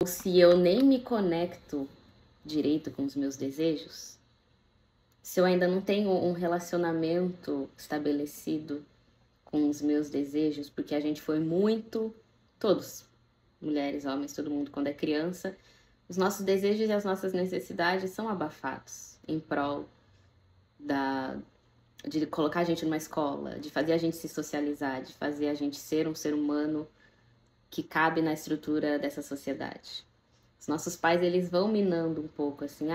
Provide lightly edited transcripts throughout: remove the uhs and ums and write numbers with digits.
se eu nem me conecto direito com os meus desejos, se eu ainda não tenho um relacionamento estabelecido com os meus desejos, porque a gente foi muito, todos, mulheres, homens, todo mundo, quando é criança, os nossos desejos e as nossas necessidades são abafados em prol de colocar a gente numa escola, de fazer a gente se socializar, de fazer a gente ser um ser humano que cabe na estrutura dessa sociedade. Os nossos pais, eles vão minando um pouco, assim,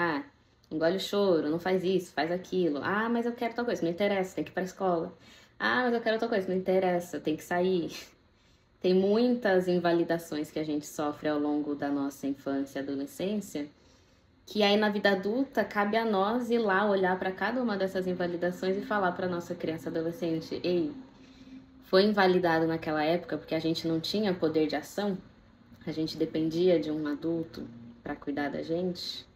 engole o choro, não faz isso, faz aquilo. Mas eu quero tal coisa, não interessa, tem que ir pra escola. Mas eu quero tal coisa, não interessa, tem que sair. Tem muitas invalidações que a gente sofre ao longo da nossa infância e adolescência, que aí na vida adulta cabe a nós ir lá olhar para cada uma dessas invalidações e falar para nossa criança e adolescente: ei, foi invalidado naquela época porque a gente não tinha poder de ação, a gente dependia de um adulto para cuidar da gente,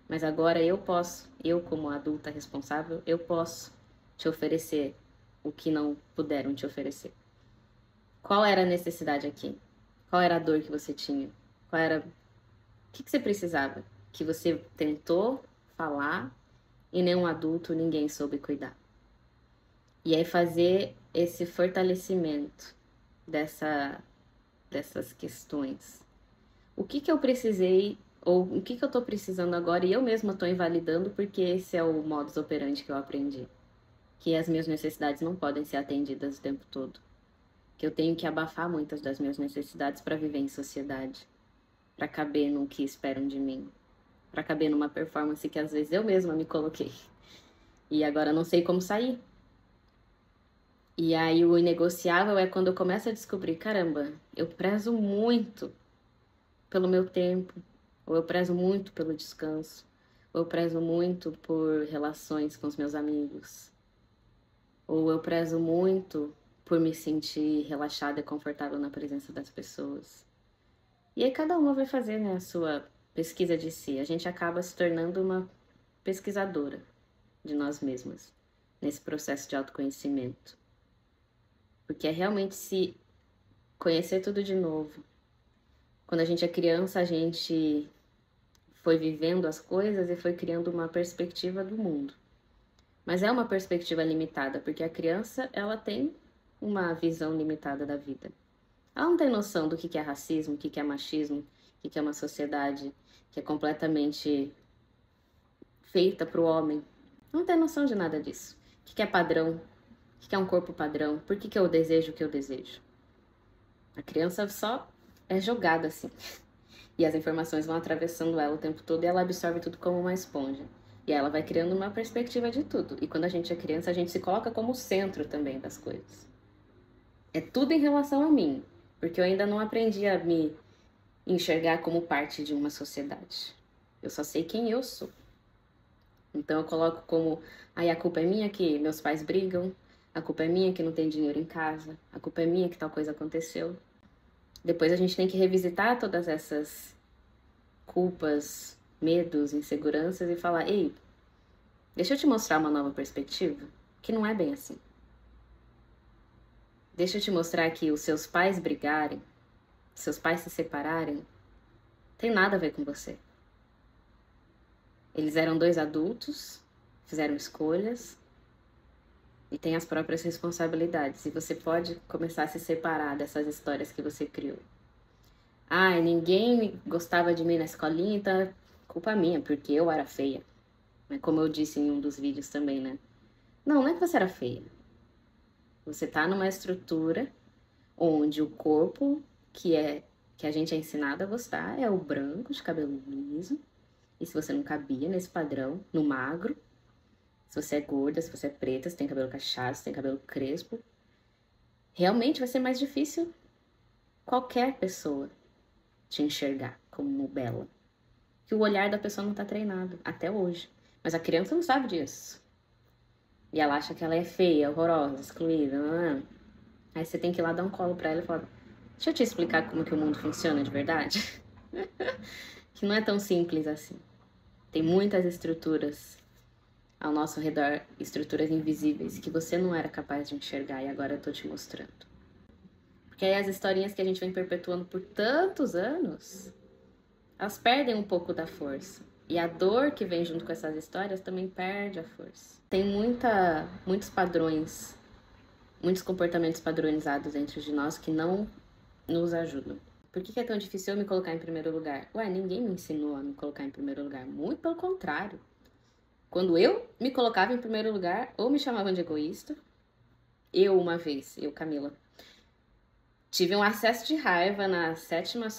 mas agora eu posso, eu como adulta responsável, eu posso te oferecer o que não puderam te oferecer. Qual era a necessidade aqui? Qual era a dor que você tinha? O que você precisava? Que você tentou falar e nenhum adulto, ninguém soube cuidar. E aí fazer esse fortalecimento dessas questões. O que eu precisei, ou o que eu tô precisando agora, e eu mesma tô invalidando porque esse é o modus operandi que eu aprendi. Que as minhas necessidades não podem ser atendidas o tempo todo. Que eu tenho que abafar muitas das minhas necessidades para viver em sociedade, para caber no que esperam de mim, para caber numa performance que às vezes eu mesma me coloquei. E agora não sei como sair. E aí o inegociável é quando eu começo a descobrir, caramba, eu prezo muito pelo meu tempo, ou eu prezo muito pelo descanso, ou eu prezo muito por relações com os meus amigos, ou eu prezo muito por me sentir relaxada e confortável na presença das pessoas. E aí cada uma vai fazer, né, a sua pesquisa de si. A gente acaba se tornando uma pesquisadora de nós mesmas nesse processo de autoconhecimento. Porque é realmente se conhecer tudo de novo. Quando a gente é criança, a gente foi vivendo as coisas e foi criando uma perspectiva do mundo. Mas é uma perspectiva limitada, porque a criança, ela tem uma visão limitada da vida. Ela não tem noção do que é racismo, o que é machismo, o que é uma sociedade que é completamente feita para o homem. Não tem noção de nada disso. O que é padrão, o que é um corpo padrão, por que eu desejo o que eu desejo. A criança só é jogada assim. E as informações vão atravessando ela o tempo todo e ela absorve tudo como uma esponja. E ela vai criando uma perspectiva de tudo. E quando a gente é criança, a gente se coloca como o centro também das coisas. É tudo em relação a mim. Porque eu ainda não aprendi a me enxergar como parte de uma sociedade. Eu só sei quem eu sou. Então eu coloco como, a culpa é minha que meus pais brigam, a culpa é minha que não tem dinheiro em casa, a culpa é minha que tal coisa aconteceu. Depois a gente tem que revisitar todas essas culpas, medos, inseguranças e falar, ei, deixa eu te mostrar uma nova perspectiva, que não é bem assim. Deixa eu te mostrar que os seus pais brigarem, seus pais se separarem, tem nada a ver com você. Eles eram dois adultos, fizeram escolhas e têm as próprias responsabilidades. E você pode começar a se separar dessas histórias que você criou. Ninguém gostava de mim na escolinha, então é culpa minha, porque eu era feia. Como eu disse em um dos vídeos também, né? Não é que você era feia. Você tá numa estrutura onde o corpo que a gente é ensinado a gostar é o branco, de cabelo liso. E se você não cabia nesse padrão, no magro, se você é gorda, se você é preta, se tem cabelo cacheado, se tem cabelo crespo, realmente vai ser mais difícil qualquer pessoa te enxergar como bela. Que o olhar da pessoa não tá treinado, até hoje. Mas a criança não sabe disso. E ela acha que ela é feia, horrorosa, excluída. Aí você tem que ir lá dar um colo pra ela e falar, deixa eu te explicar como que o mundo funciona de verdade. Que não é tão simples assim. Tem muitas estruturas ao nosso redor, estruturas invisíveis, que você não era capaz de enxergar e agora eu tô te mostrando. Porque aí as historinhas que a gente vem perpetuando por tantos anos, elas perdem um pouco da força. E a dor que vem junto com essas histórias também perde a força. Tem muitos padrões, muitos comportamentos padronizados dentro de nós que não nos ajudam. Por que é tão difícil eu me colocar em primeiro lugar? Ué, ninguém me ensinou a me colocar em primeiro lugar. Muito pelo contrário. Quando eu me colocava em primeiro lugar, ou me chamavam de egoísta. Uma vez, Camila, tive um acesso de raiva na sexta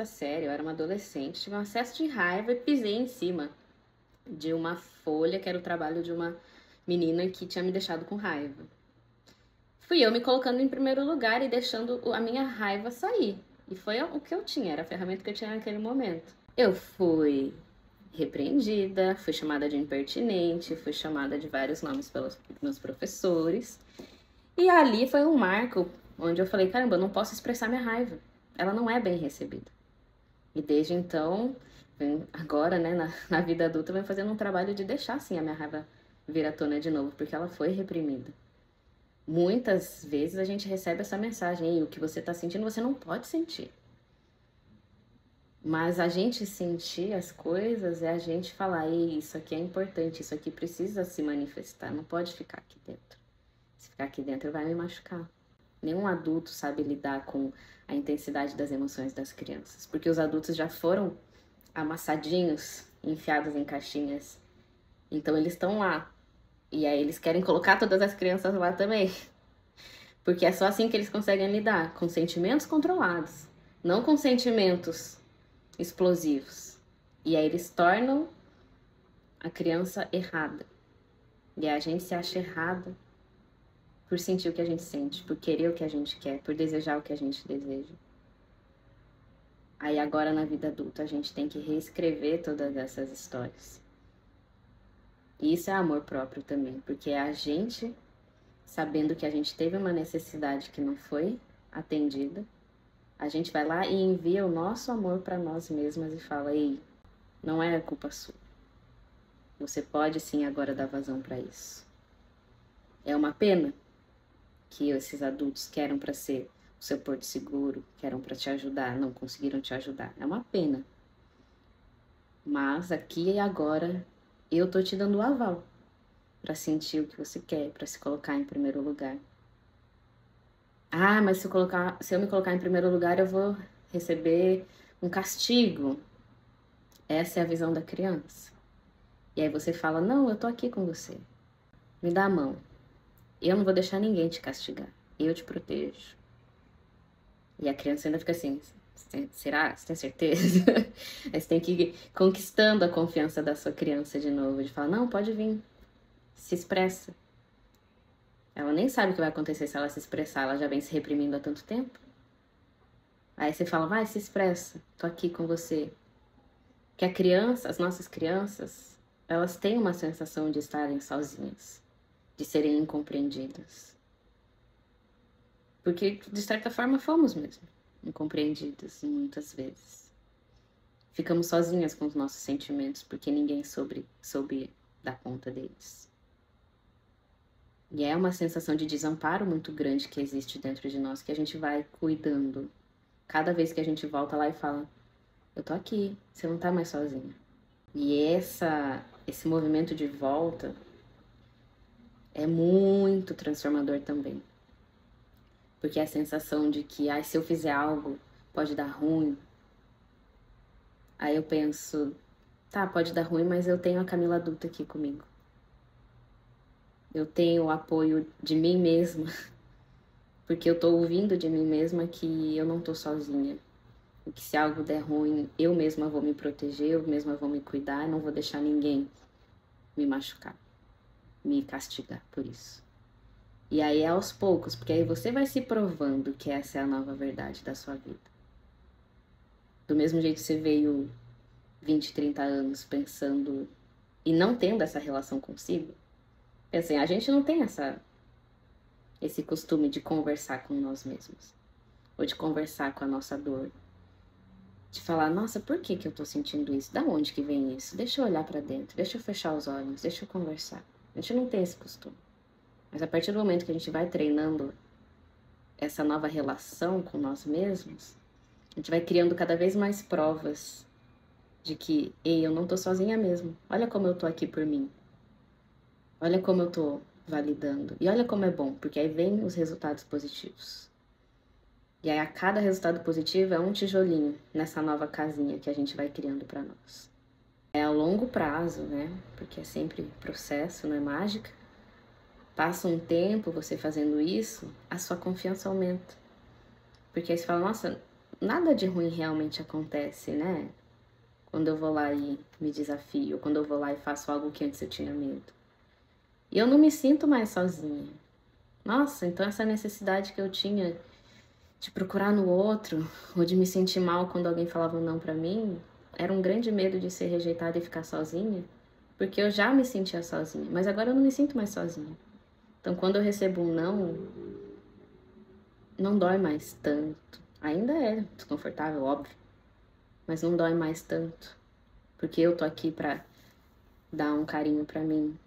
série, eu era uma adolescente. Tive um acesso de raiva e pisei em cima de uma folha, que era o trabalho de uma menina que tinha me deixado com raiva. Fui eu me colocando em primeiro lugar e deixando a minha raiva sair. E foi o que eu tinha, era a ferramenta que eu tinha naquele momento. Eu fui repreendida, fui chamada de impertinente, fui chamada de vários nomes pelos meus professores. E ali foi um marco onde eu falei, caramba, eu não posso expressar minha raiva. Ela não é bem recebida. E desde então, agora, né, na vida adulta, eu venho fazendo um trabalho de deixar, assim, a minha raiva vir à tona de novo, porque ela foi reprimida. Muitas vezes a gente recebe essa mensagem, o que você está sentindo, você não pode sentir. Mas a gente sentir as coisas é a gente falar, isso aqui é importante, isso aqui precisa se manifestar, não pode ficar aqui dentro. Se ficar aqui dentro vai me machucar. Nenhum adulto sabe lidar com a intensidade das emoções das crianças, porque os adultos já foram amassadinhos, enfiados em caixinhas. Então eles estão lá. E aí eles querem colocar todas as crianças lá também. Porque é só assim que eles conseguem lidar, com sentimentos controlados, não com sentimentos explosivos. E aí eles tornam a criança errada. E a gente se acha errada por sentir o que a gente sente, por querer o que a gente quer, por desejar o que a gente deseja. Aí agora na vida adulta a gente tem que reescrever todas essas histórias. E isso é amor próprio também, porque é a gente, sabendo que a gente teve uma necessidade que não foi atendida, a gente vai lá e envia o nosso amor para nós mesmas e fala, ei, não é culpa sua. Você pode sim agora dar vazão para isso. É uma pena que esses adultos que eram para ser o seu porto seguro, que eram para te ajudar, não conseguiram te ajudar. É uma pena. Mas aqui e agora eu tô te dando o aval para sentir o que você quer, para se colocar em primeiro lugar. Ah, mas se eu me colocar em primeiro lugar, eu vou receber um castigo. Essa é a visão da criança. E aí você fala, não, eu tô aqui com você. Me dá a mão. Eu não vou deixar ninguém te castigar. Eu te protejo. E a criança ainda fica assim, será? Você tem certeza? Aí você tem que ir conquistando a confiança da sua criança de novo. De falar, não, pode vir. Se expressa. Ela nem sabe o que vai acontecer se ela se expressar. Ela já vem se reprimindo há tanto tempo. Aí você fala, vai, se expressa. Tô aqui com você. Que a criança, as nossas crianças, elas têm uma sensação de estarem sozinhas. De serem incompreendidas. Porque, de certa forma, fomos mesmo incompreendidas muitas vezes. Ficamos sozinhas com os nossos sentimentos, porque ninguém soube dar conta deles. E é uma sensação de desamparo muito grande que existe dentro de nós, que a gente vai cuidando. Cada vez que a gente volta lá e fala, eu tô aqui, você não tá mais sozinha. E esse movimento de volta é muito transformador também. Porque é a sensação de que, se eu fizer algo, pode dar ruim. Aí eu penso, tá, pode dar ruim, mas eu tenho a Camila adulta aqui comigo. Eu tenho o apoio de mim mesma. Porque eu tô ouvindo de mim mesma que eu não tô sozinha. E que se algo der ruim, eu mesma vou me proteger, eu mesma vou me cuidar, não vou deixar ninguém me machucar, me castigar por isso. E aí é aos poucos, porque aí você vai se provando que essa é a nova verdade da sua vida. Do mesmo jeito que você veio 20, 30 anos pensando e não tendo essa relação consigo. Assim, a gente não tem esse costume de conversar com nós mesmos. Ou de conversar com a nossa dor. De falar, nossa, por que eu tô sentindo isso? Da onde que vem isso? Deixa eu olhar pra dentro, deixa eu fechar os olhos, deixa eu conversar. A gente não tem esse costume. Mas a partir do momento que a gente vai treinando essa nova relação com nós mesmos, a gente vai criando cada vez mais provas de que, ei, eu não tô sozinha mesmo. Olha como eu tô aqui por mim. Olha como eu tô validando. E olha como é bom, porque aí vem os resultados positivos. E aí a cada resultado positivo é um tijolinho nessa nova casinha que a gente vai criando para nós. É a longo prazo, né? Porque é sempre processo, não é mágica. Passa um tempo você fazendo isso, a sua confiança aumenta. Porque aí você fala, nossa, nada de ruim realmente acontece, né? Quando eu vou lá e me desafio, quando eu vou lá e faço algo que antes eu tinha medo. E eu não me sinto mais sozinha. Nossa, então essa necessidade que eu tinha de procurar no outro, ou de me sentir mal quando alguém falava um não pra mim, era um grande medo de ser rejeitada e ficar sozinha, porque eu já me sentia sozinha, mas agora eu não me sinto mais sozinha. Então quando eu recebo um não, não dói mais tanto. Ainda é desconfortável, óbvio, mas não dói mais tanto, porque eu tô aqui pra dar um carinho pra mim,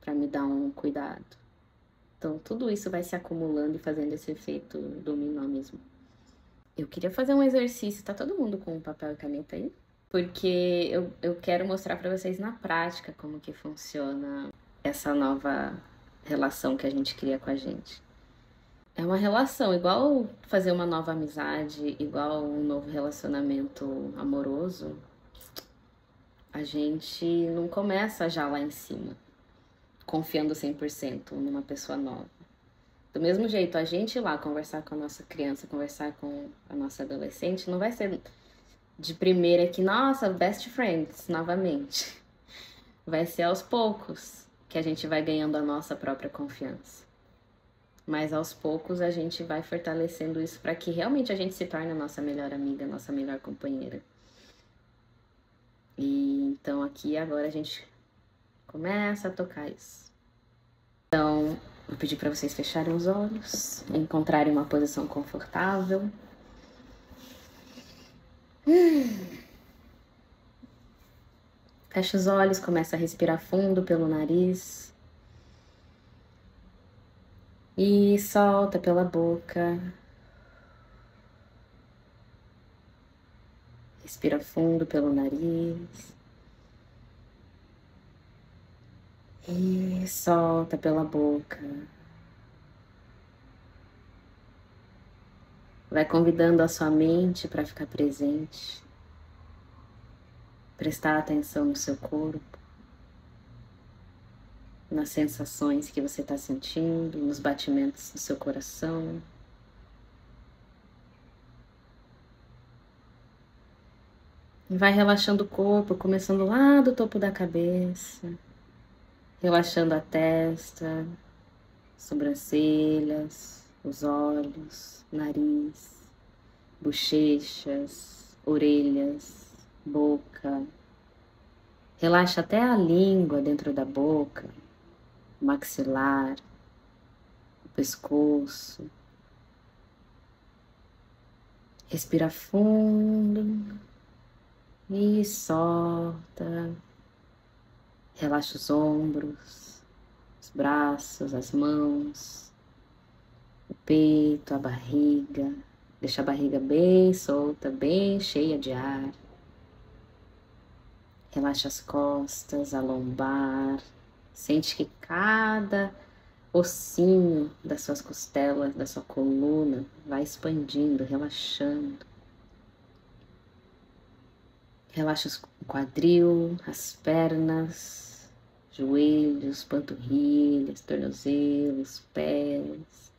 pra me dar um cuidado. Então tudo isso vai se acumulando e fazendo esse efeito dominó mesmo. Eu queria fazer um exercício, tá todo mundo com papel e caneta aí? Porque eu quero mostrar pra vocês na prática como que funciona essa nova relação que a gente cria com a gente. É uma relação, igual fazer uma nova amizade, igual um novo relacionamento amoroso, a gente não começa já lá em cima, confiando 100% numa pessoa nova. Do mesmo jeito, a gente ir lá conversar com a nossa criança, conversar com a nossa adolescente, não vai ser de primeira que, nossa, best friends, novamente. Vai ser aos poucos que a gente vai ganhando a nossa própria confiança. Mas aos poucos a gente vai fortalecendo isso para que realmente a gente se torne a nossa melhor amiga, a nossa melhor companheira. E então aqui agora a gente começa a tocar isso. Então, vou pedir para vocês fecharem os olhos, encontrarem uma posição confortável. Fecha os olhos, começa a respirar fundo pelo nariz. E solta pela boca. Respira fundo pelo nariz. E solta pela boca. Vai convidando a sua mente para ficar presente. Prestar atenção no seu corpo. Nas sensações que você está sentindo, nos batimentos do seu coração. E vai relaxando o corpo, começando lá do topo da cabeça. Relaxando a testa, sobrancelhas, os olhos, nariz, bochechas, orelhas, boca. Relaxa até a língua dentro da boca, o maxilar, o pescoço. Respira fundo e solta. Relaxa os ombros, os braços, as mãos, o peito, a barriga. Deixa a barriga bem solta, bem cheia de ar. Relaxa as costas, a lombar. Sente que cada ossinho das suas costelas, da sua coluna, vai expandindo, relaxando. Relaxa o quadril, as pernas, joelhos, panturrilhas, tornozelos, pés,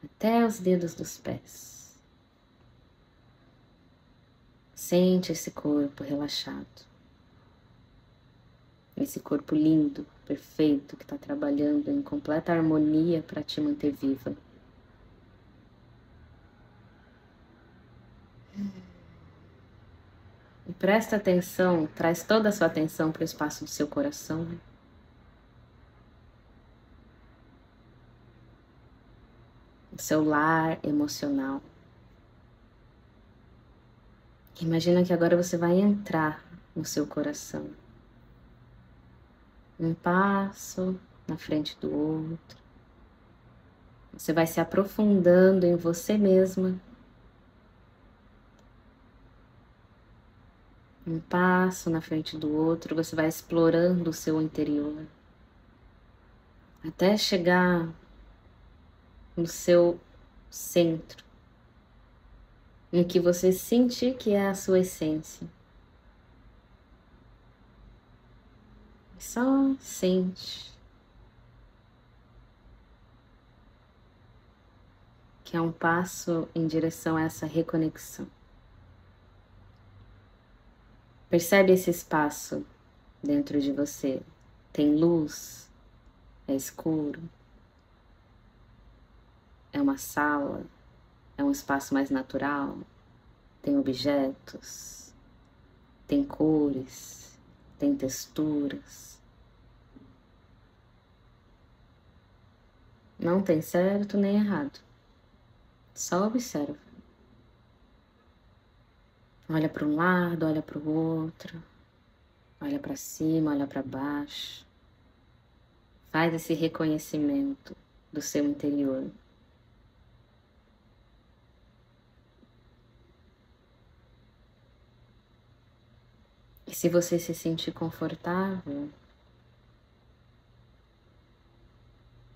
até os dedos dos pés. Sente esse corpo relaxado. Esse corpo lindo, perfeito, que está trabalhando em completa harmonia para te manter viva. E presta atenção, traz toda a sua atenção para o espaço do seu coração. O seu lar emocional. Imagina que agora você vai entrar no seu coração. Um passo na frente do outro. Você vai se aprofundando em você mesma. Um passo na frente do outro, você vai explorando o seu interior, até chegar no seu centro, em que você sentir que é a sua essência. Só sente que é um passo em direção a essa reconexão. Percebe esse espaço dentro de você. Tem luz, é escuro, é uma sala, é um espaço mais natural, tem objetos, tem cores, tem texturas. Não tem certo nem errado. Só observa. Olha para um lado, olha para o outro. Olha para cima, olha para baixo. Faz esse reconhecimento do seu interior. E se você se sentir confortável,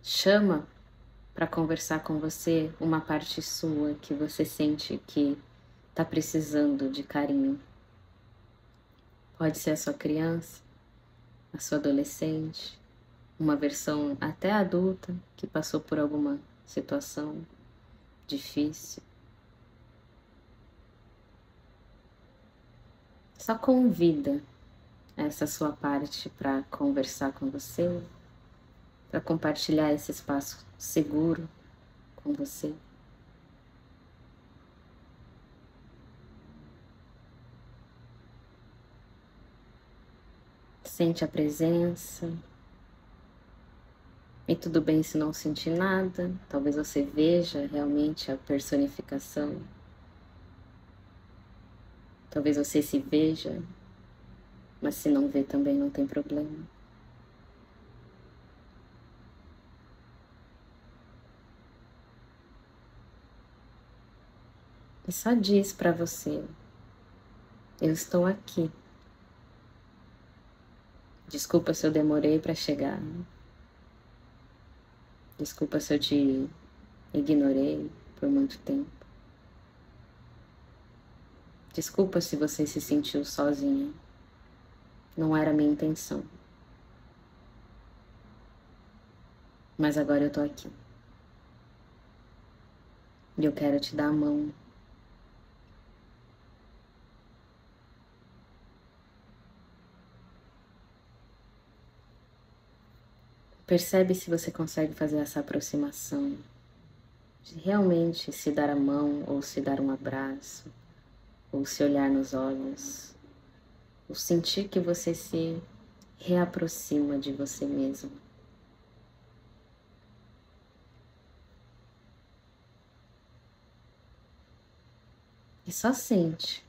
chama para conversar com você uma parte sua que você sente que está precisando de carinho. Pode ser a sua criança, a sua adolescente, uma versão até adulta que passou por alguma situação difícil. Só convida essa sua parte para conversar com você, para compartilhar esse espaço seguro com você. Sente a presença. E tudo bem se não sentir nada. Talvez você veja realmente a personificação. Talvez você se veja, mas se não vê também não tem problema. E só diz para você: eu estou aqui. Desculpa se eu demorei para chegar. Desculpa se eu te ignorei por muito tempo. Desculpa se você se sentiu sozinha. Não era a minha intenção. Mas agora eu tô aqui. E eu quero te dar a mão. Percebe se você consegue fazer essa aproximação. De realmente se dar a mão, ou se dar um abraço, ou se olhar nos olhos. Ou sentir que você se reaproxima de você mesmo. E só sente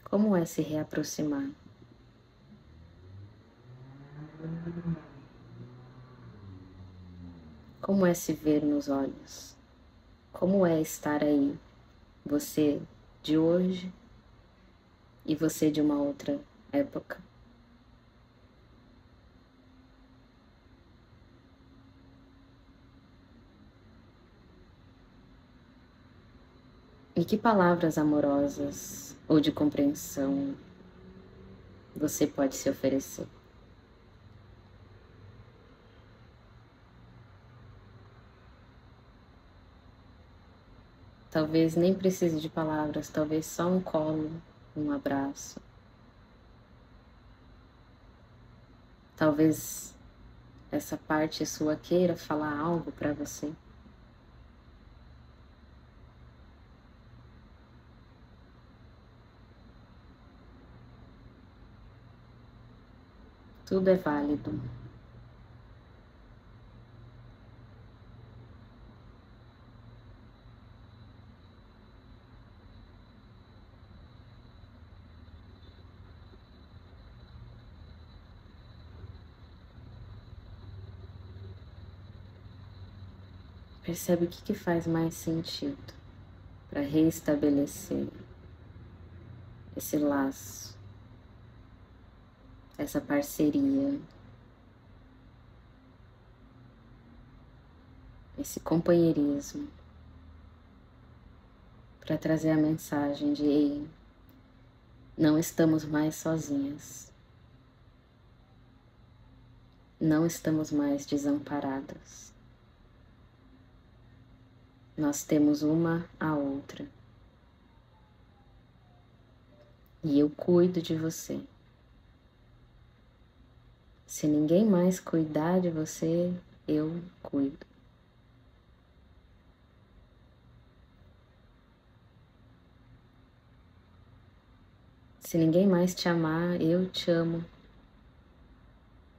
como é se reaproximar. Como é se ver nos olhos? Como é estar aí, você de hoje e você de uma outra época? E que palavras amorosas ou de compreensão você pode se oferecer? Talvez nem precise de palavras, talvez só um colo, um abraço. Talvez essa parte sua queira falar algo para você. Tudo é válido. Percebe o que faz mais sentido para reestabelecer esse laço, essa parceria, esse companheirismo, para trazer a mensagem de: ei, não estamos mais sozinhas, não estamos mais desamparadas, nós temos uma a outra e eu cuido de você. Se ninguém mais cuidar de você, eu cuido. Se ninguém mais te amar, eu te amo.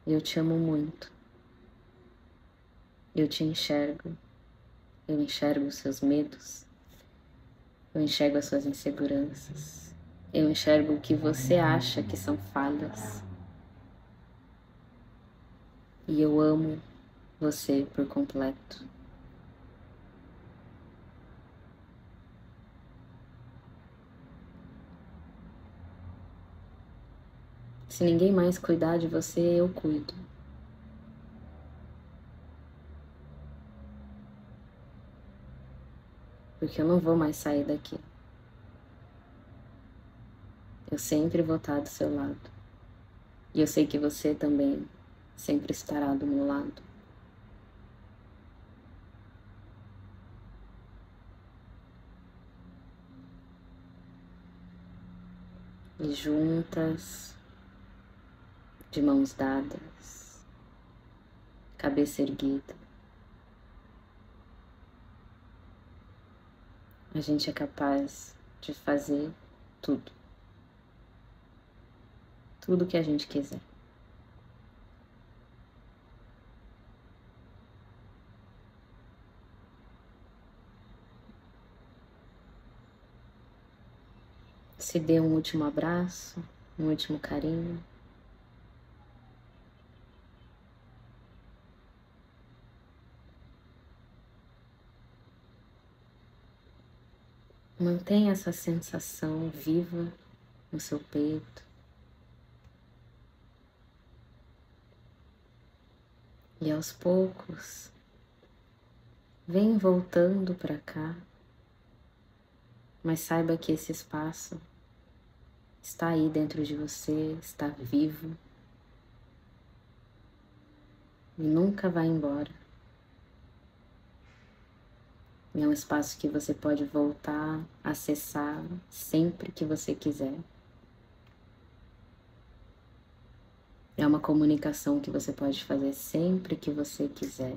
Eu te amo muito. Eu te enxergo. Eu enxergo os seus medos. Eu enxergo as suas inseguranças. Eu enxergo o que você acha que são falhas. E eu amo você por completo. Se ninguém mais cuidar de você, eu cuido. Porque eu não vou mais sair daqui. Eu sempre vou estar do seu lado. E eu sei que você também sempre estará do meu lado. E juntas, de mãos dadas, cabeça erguida, a gente é capaz de fazer tudo. Tudo que a gente quiser. Se dê um último abraço, um último carinho. Mantenha essa sensação viva no seu peito. E aos poucos, vem voltando para cá, mas saiba que esse espaço está aí dentro de você, está vivo e nunca vai embora. É um espaço que você pode voltar, acessar sempre que você quiser. É uma comunicação que você pode fazer sempre que você quiser.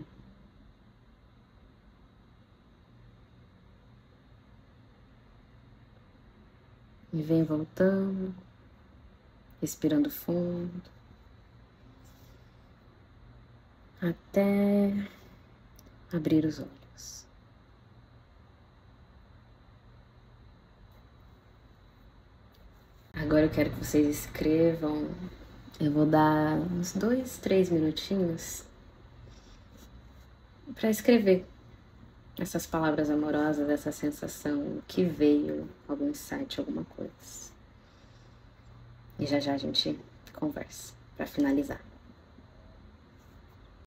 E vem voltando, respirando fundo, até abrir os olhos. Agora eu quero que vocês escrevam. Eu vou dar uns 2, 3 minutinhos para escrever essas palavras amorosas, essa sensação, o que veio, algum insight, alguma coisa. E já já a gente conversa para finalizar.